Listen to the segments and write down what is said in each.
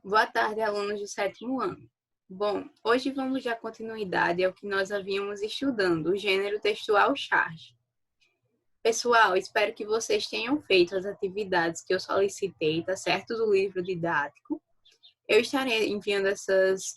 Boa tarde, alunos do sétimo ano. Bom, hoje vamos dar continuidade ao que nós havíamos estudando, o gênero textual charge. Pessoal, espero que vocês tenham feito as atividades que eu solicitei, tá certo? Do livro didático. Eu estarei enviando essas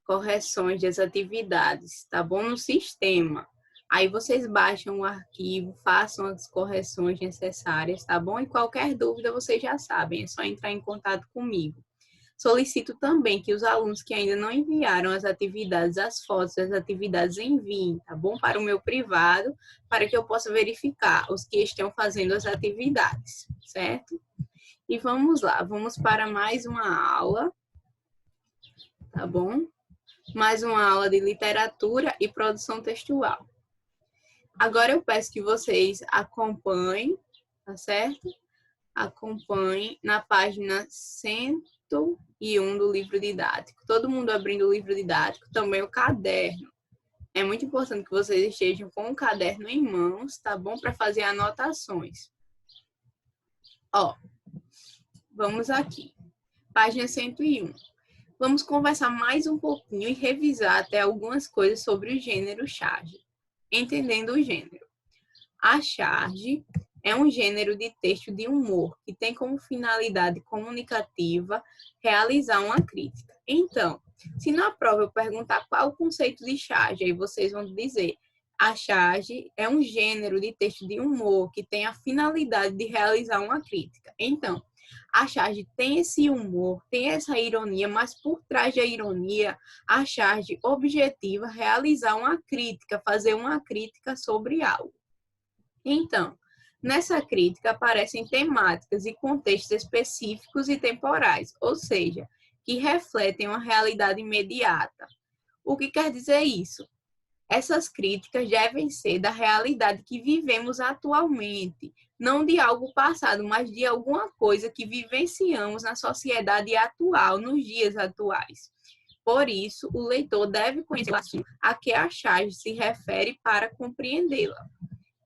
correções das atividades, tá bom? No sistema. Aí vocês baixam o arquivo, façam as correções necessárias, tá bom? E qualquer dúvida vocês já sabem, é só entrar em contato comigo. Solicito também que os alunos que ainda não enviaram as atividades, as fotos das atividades, enviem, tá bom? Para o meu privado, para que eu possa verificar os que estão fazendo as atividades, certo? E vamos lá, vamos para mais uma aula, tá bom? Mais uma aula de literatura e produção textual. Agora eu peço que vocês acompanhem, tá certo? Acompanhem na página 101 do livro didático. Todo mundo abrindo o livro didático, também o caderno. É muito importante que vocês estejam com o caderno em mãos, tá bom? Para fazer anotações. Ó, vamos aqui. Página 101. Vamos conversar mais um pouquinho e revisar até algumas coisas sobre o gênero charge. Entendendo o gênero. A charge é um gênero de texto de humor que tem como finalidade comunicativa realizar uma crítica. Então, se na prova eu perguntar qual o conceito de charge, aí vocês vão dizer: a charge é um gênero de texto de humor que tem a finalidade de realizar uma crítica. Então, a charge tem esse humor, tem essa ironia, mas por trás da ironia, a charge objetiva realizar uma crítica, fazer uma crítica sobre algo. Então, nessa crítica aparecem temáticas e contextos específicos e temporais, ou seja, que refletem uma realidade imediata. O que quer dizer isso? Essas críticas devem ser da realidade que vivemos atualmente, não de algo passado, mas de alguma coisa que vivenciamos na sociedade atual, nos dias atuais. Por isso, o leitor deve conhecer o assunto a que a charge se refere para compreendê-la.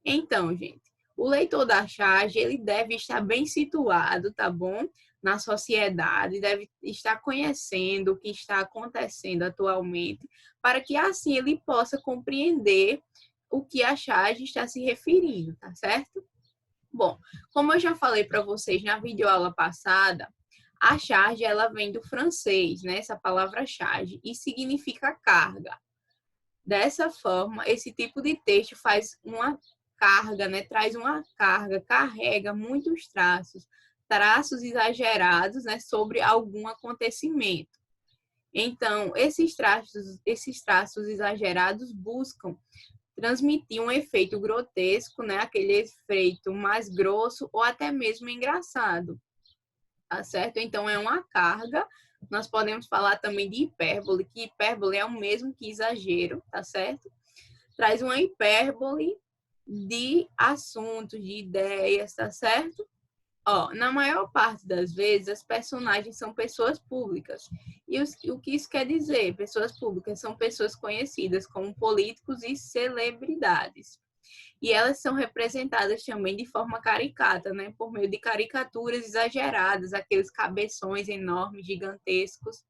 Então, gente, o leitor da charge, ele deve estar bem situado, tá bom? Na sociedade, deve estar conhecendo o que está acontecendo atualmente, para que assim ele possa compreender o que a charge está se referindo, tá certo? Bom, como eu já falei para vocês na videoaula passada, a charge, ela vem do francês, né? Essa palavra charge, e significa carga. Dessa forma, esse tipo de texto faz uma carga, né? Traz uma carga, carrega muitos traços exagerados, né? Sobre algum acontecimento. Então, esses traços exagerados buscam transmitir um efeito grotesco, né? Aquele efeito mais grosso ou até mesmo engraçado, tá certo? Então, é uma carga. Nós podemos falar também de hipérbole, que hipérbole é o mesmo que exagero, tá certo? Traz uma hipérbole de assuntos, de ideias, tá certo? Ó, na maior parte das vezes, as personagens são pessoas públicas. E o que isso quer dizer? Pessoas públicas são pessoas conhecidas como políticos e celebridades. E elas são representadas também de forma caricata, né? Por meio de caricaturas exageradas, aqueles cabeções enormes, gigantescos.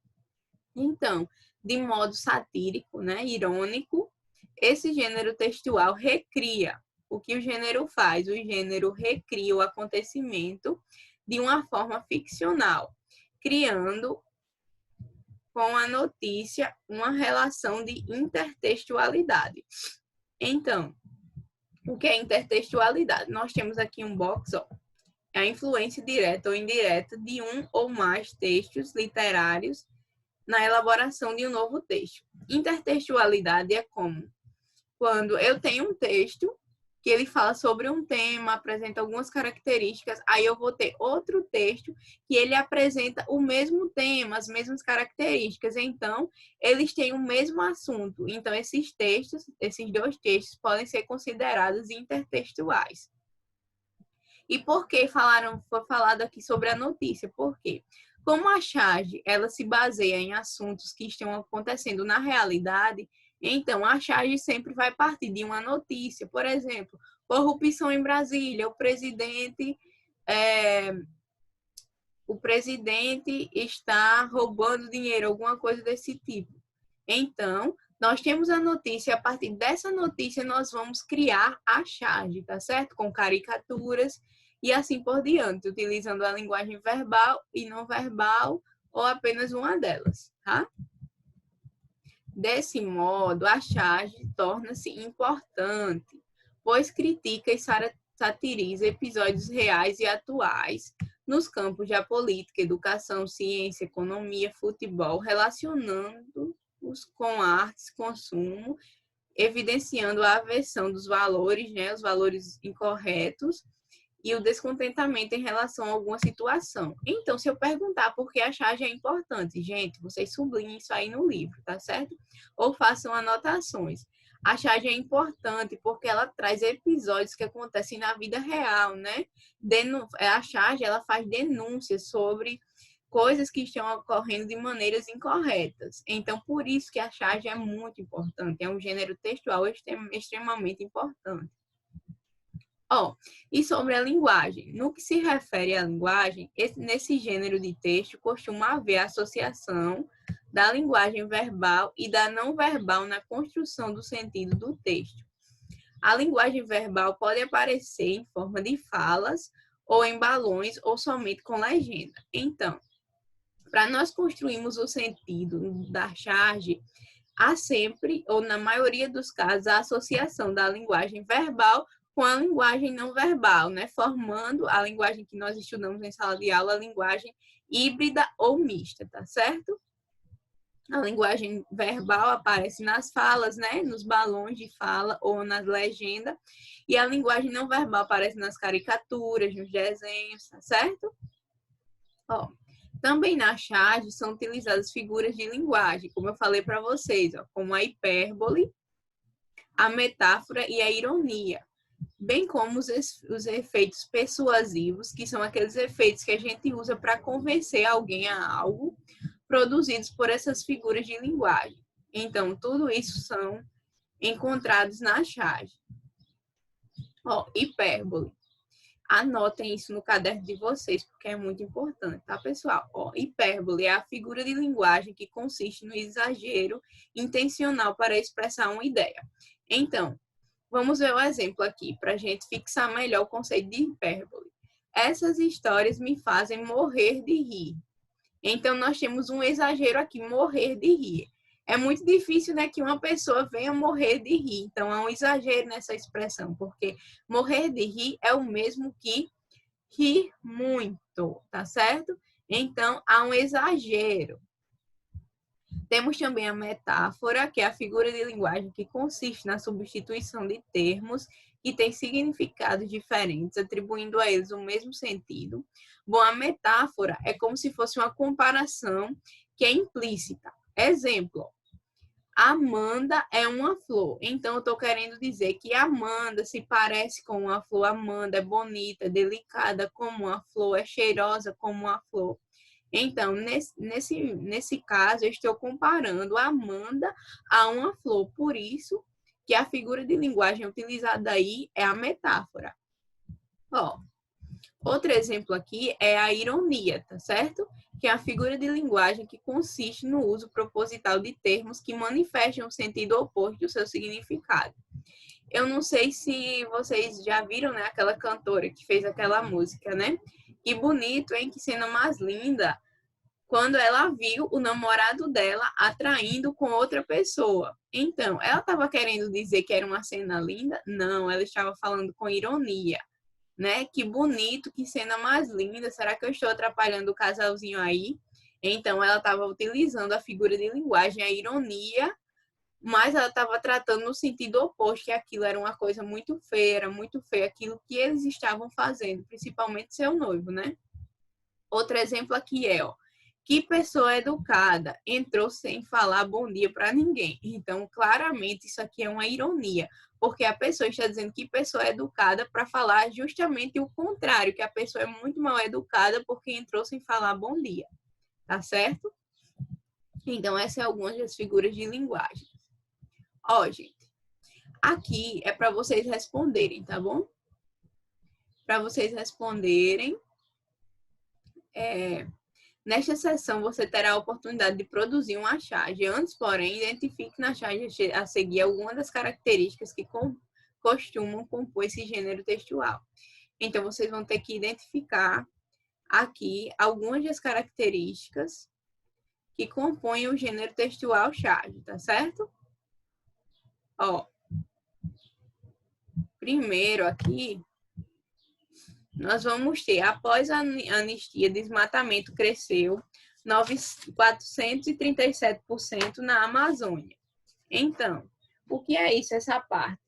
Então, de modo satírico, né? Irônico, esse gênero textual recria. O que o gênero faz? O gênero recria o acontecimento de uma forma ficcional, criando com a notícia uma relação de intertextualidade. Então, o que é intertextualidade? Nós temos aqui um box, ó, é a influência direta ou indireta de um ou mais textos literários na elaboração de um novo texto. Intertextualidade é como quando eu tenho um texto que ele fala sobre um tema, apresenta algumas características, aí eu vou ter outro texto que ele apresenta o mesmo tema, as mesmas características. Então, eles têm o mesmo assunto. Então, esses dois textos podem ser considerados intertextuais. E por que foi falado aqui sobre a notícia? Por quê? Como a charge, ela se baseia em assuntos que estão acontecendo na realidade, então a charge sempre vai partir de uma notícia. Por exemplo, corrupção em Brasília, o presidente está roubando dinheiro, alguma coisa desse tipo. Então, nós temos a notícia, a partir dessa notícia nós vamos criar a charge, tá certo? Com caricaturas e assim por diante, utilizando a linguagem verbal e não verbal ou apenas uma delas, tá? Desse modo, a charge torna-se importante, pois critica e satiriza episódios reais e atuais nos campos da política, educação, ciência, economia, futebol, relacionando-os com artes, consumo, evidenciando a aversão dos valores, né, os valores incorretos, e o descontentamento em relação a alguma situação. Então, se eu perguntar por que a charge é importante, gente, vocês sublinhem isso aí no livro, tá certo? Ou façam anotações. A charge é importante porque ela traz episódios que acontecem na vida real, né? A charge, ela faz denúncias sobre coisas que estão ocorrendo de maneiras incorretas. Então, por isso que a charge é muito importante. É um gênero textual extremamente importante. E sobre a linguagem. No que se refere à linguagem, nesse gênero de texto costuma haver associação da linguagem verbal e da não verbal na construção do sentido do texto. A linguagem verbal pode aparecer em forma de falas, ou em balões, ou somente com legenda. Então, para nós construirmos o sentido da charge, há sempre, ou na maioria dos casos, a associação da linguagem verbal com a linguagem não verbal, né? Formando a linguagem que nós estudamos em sala de aula, a linguagem híbrida ou mista, tá certo? A linguagem verbal aparece nas falas, né? Nos balões de fala ou nas legendas. E a linguagem não verbal aparece nas caricaturas, nos desenhos, tá certo? Também na charge são utilizadas figuras de linguagem, como eu falei para vocês, como a hipérbole, a metáfora e a ironia, bem como os efeitos persuasivos, que são aqueles efeitos que a gente usa para convencer alguém a algo, produzidos por essas figuras de linguagem. Então, tudo isso são encontrados na charge. Hipérbole. Anotem isso no caderno de vocês, porque é muito importante, tá, pessoal? Hipérbole é a figura de linguagem que consiste no exagero intencional para expressar uma ideia. Então, vamos ver o exemplo aqui, para a gente fixar melhor o conceito de hipérbole. Essas histórias me fazem morrer de rir. Então, nós temos um exagero aqui, morrer de rir. É muito difícil, né, que uma pessoa venha morrer de rir. Então, há um exagero nessa expressão, porque morrer de rir é o mesmo que rir muito, tá certo? Então, há um exagero. Temos também a metáfora, que é a figura de linguagem que consiste na substituição de termos que têm significados diferentes, atribuindo a eles o mesmo sentido. Bom, a metáfora é como se fosse uma comparação que é implícita. Exemplo, Amanda é uma flor. Então, eu estou querendo dizer que Amanda se parece com uma flor. Amanda é bonita, delicada como uma flor, é cheirosa como uma flor. Então, nesse caso, eu estou comparando a Amanda a uma flor. Por isso que a figura de linguagem utilizada aí é a metáfora. Outro exemplo aqui é a ironia, tá certo? Que é a figura de linguagem que consiste no uso proposital de termos que manifestam o sentido oposto do seu significado. Eu não sei se vocês já viram, né, aquela cantora que fez aquela música, né? Que bonito, hein? Que cena mais linda. Quando ela viu o namorado dela atraindo com outra pessoa. Então, ela estava querendo dizer que era uma cena linda? Não, ela estava falando com ironia, né? Que bonito, que cena mais linda. Será que eu estou atrapalhando o casalzinho aí? Então, ela estava utilizando a figura de linguagem, a ironia, mas ela estava tratando no sentido oposto, que aquilo era uma coisa muito feia, era muito feio aquilo que eles estavam fazendo, principalmente seu noivo, né? Outro exemplo aqui é, que pessoa educada entrou sem falar bom dia para ninguém. Então, claramente, isso aqui é uma ironia, porque a pessoa está dizendo que pessoa educada para falar justamente o contrário, que a pessoa é muito mal educada porque entrou sem falar bom dia. Tá certo? Então, essas são algumas das figuras de linguagem. Gente, aqui é para vocês responderem, tá bom? Para vocês responderem Nesta sessão, você terá a oportunidade de produzir uma charge. Antes, porém, identifique na charge a seguir algumas das características que costumam compor esse gênero textual. Então, vocês vão ter que identificar aqui algumas das características que compõem o gênero textual charge, tá certo? Ó, primeiro aqui, nós vamos ter, após a anistia, desmatamento cresceu 437% na Amazônia. Então, o que é isso, essa parte?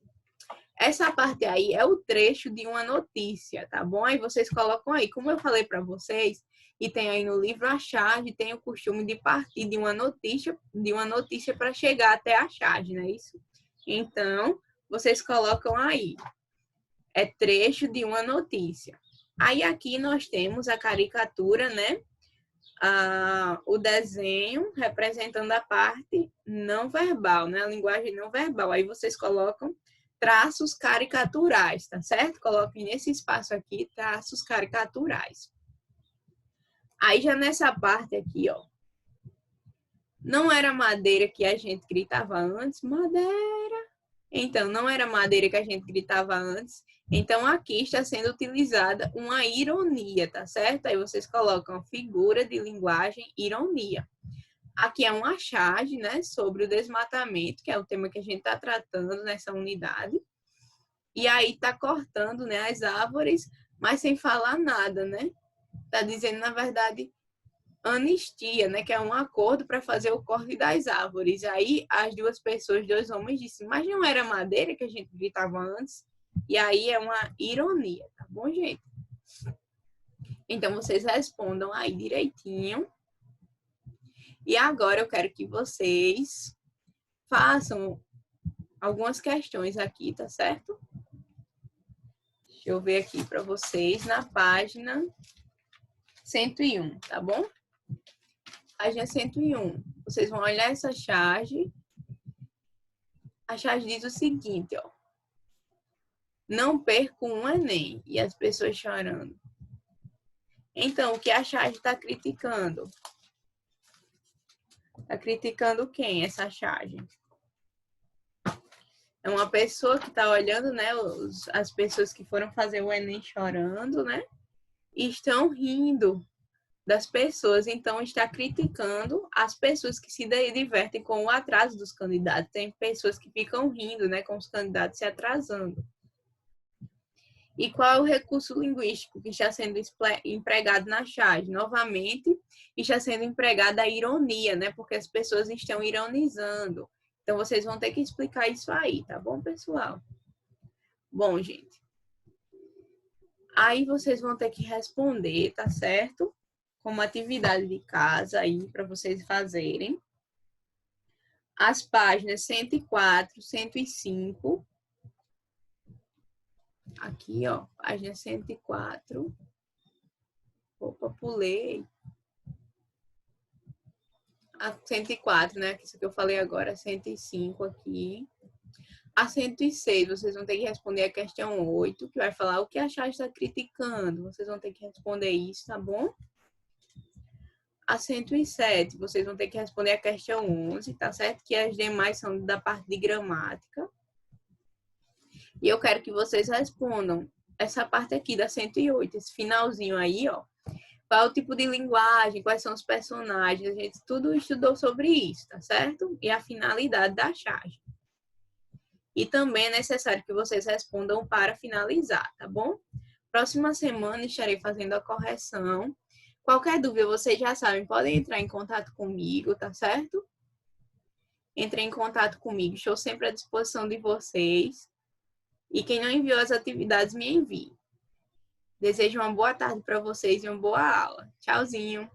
Essa parte aí é o trecho de uma notícia, tá bom? Aí vocês colocam aí, como eu falei para vocês, e tem aí no livro a charge, tem o costume de partir de uma notícia para chegar até a charge, não é isso? Então, vocês colocam aí, é trecho de uma notícia. Aí aqui nós temos a caricatura, né? O desenho representando a parte não verbal, né? A linguagem não verbal. Aí vocês colocam traços caricaturais, tá certo? Coloquem nesse espaço aqui traços caricaturais. Aí já nessa parte aqui, ó. Não era madeira que a gente gritava antes, madeira. Então, não era madeira que a gente gritava antes. Então, aqui está sendo utilizada uma ironia, tá certo? Aí vocês colocam figura de linguagem ironia. Aqui é uma charge, né, sobre o desmatamento, que é o tema que a gente está tratando nessa unidade. E aí tá cortando, né, as árvores, mas sem falar nada, né? Tá dizendo, na verdade, anistia, né, que é um acordo para fazer o corte das árvores. Aí as duas pessoas, dois homens, disseram, mas não era madeira que a gente gritava antes? E aí é uma ironia, tá bom, gente? Então vocês respondam aí direitinho. E agora eu quero que vocês façam algumas questões aqui, tá certo? Deixa eu ver aqui para vocês na página 101, tá bom? Página 101. Vocês vão olhar essa charge. A charge diz o seguinte, ó. Não perco um Enem. E as pessoas chorando. Então, o que a charge está criticando? Está criticando quem, essa charge? É uma pessoa que está olhando, né? As pessoas que foram fazer o Enem chorando, né? E estão rindo das pessoas, então está criticando as pessoas que se divertem com o atraso dos candidatos. Tem pessoas que ficam rindo, né, com os candidatos se atrasando. E qual é o recurso linguístico que está sendo empregado na charge? Novamente, está sendo empregada a ironia, né, porque as pessoas estão ironizando. Então, vocês vão ter que explicar isso aí, tá bom, pessoal? Bom, gente. Aí vocês vão ter que responder, tá certo? Como atividade de casa aí para vocês fazerem. As páginas 104, 105. Aqui, ó, página 104. Opa, pulei. A 104, né? Isso que eu falei agora, 105 aqui. A 106, vocês vão ter que responder a questão 8, que vai falar o que a charge está criticando. Vocês vão ter que responder isso, tá bom? A 107, vocês vão ter que responder a questão 11, tá certo? Que as demais são da parte de gramática. E eu quero que vocês respondam essa parte aqui da 108, esse finalzinho aí, ó. Qual é o tipo de linguagem, quais são os personagens, a gente tudo estudou sobre isso, tá certo? E a finalidade da charge. E também é necessário que vocês respondam para finalizar, tá bom? Próxima semana estarei fazendo a correção. Qualquer dúvida, vocês já sabem, podem entrar em contato comigo, tá certo? Entrem em contato comigo, estou sempre à disposição de vocês. E quem não enviou as atividades, me envie. Desejo uma boa tarde para vocês e uma boa aula. Tchauzinho!